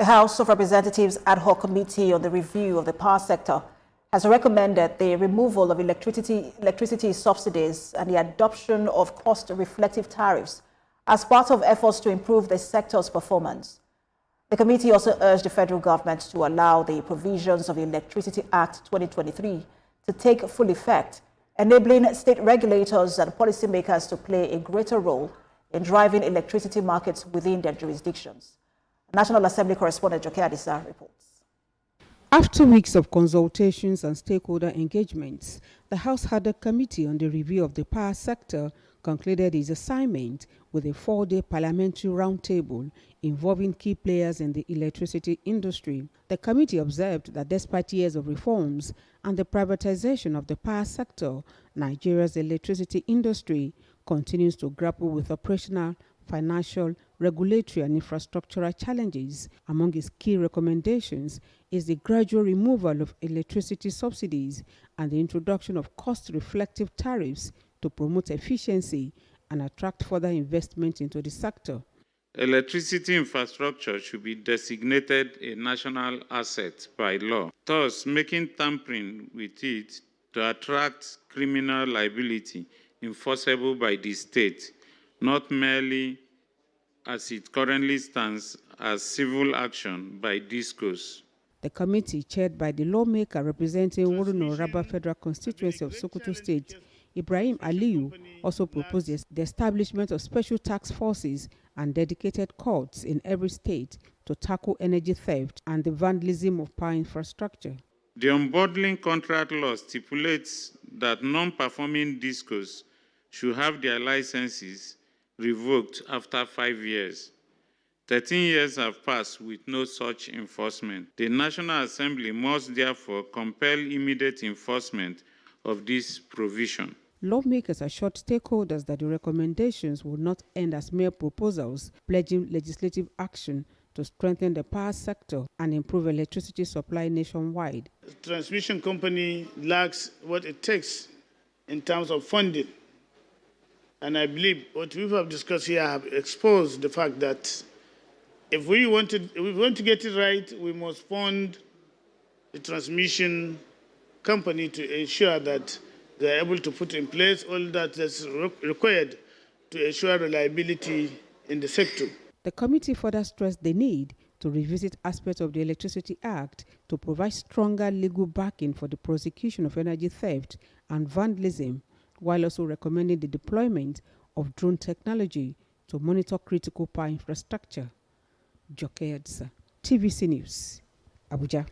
The House of Representatives Ad Hoc Committee on the Review of the Power Sector has recommended the removal of electricity subsidies and the adoption of cost-reflective tariffs as part of efforts to improve the sector's performance. The committee also urged the federal government to allow the provisions of the Electricity Act 2023 to take full effect, enabling state regulators and policymakers to play a greater role in driving electricity markets within their jurisdictions. National Assembly correspondent Joke Adisa reports. After weeks of consultations and stakeholder engagements, the House had a committee on the review of the power sector concluded its assignment with a 4-day parliamentary roundtable involving key players in the electricity industry. The committee observed that despite years of reforms and the privatization of the power sector, Nigeria's electricity industry continues to grapple with operational, financial, regulatory and infrastructural challenges. Among its key recommendations is the gradual removal of electricity subsidies and the introduction of cost-reflective tariffs to promote efficiency and attract further investment into the sector. Electricity infrastructure should be designated a national asset by law, thus making tampering with it to attract criminal liability enforceable by the state, not merely as it currently stands as civil action by discourse. The committee, chaired by the lawmaker representing Wuruno Raba Federal Constituency of Sokoto State, Ibrahim Aliyu, also proposed the establishment of special task forces and dedicated courts in every state to tackle energy theft and the vandalism of power infrastructure. The unbundling contract law stipulates that non-performing discos should have their licenses revoked after 5 years. 13 years have passed with no such enforcement. The National Assembly must therefore compel immediate enforcement of this provision. Lawmakers assured stakeholders that the recommendations will not end as mere proposals, pledging legislative action to strengthen the power sector and improve electricity supply nationwide. The transmission company lacks what it takes in terms of funding. And I believe what we have discussed here have exposed the fact that if we want to get it right, we must fund the transmission company to ensure that they are able to put in place all that is required to ensure reliability in the sector. The committee further stressed the need to revisit aspects of the Electricity Act to provide stronger legal backing for the prosecution of energy theft and vandalism, while also recommending the deployment of drone technology to monitor critical power infrastructure. Joke Adisa, TVC News, Abuja.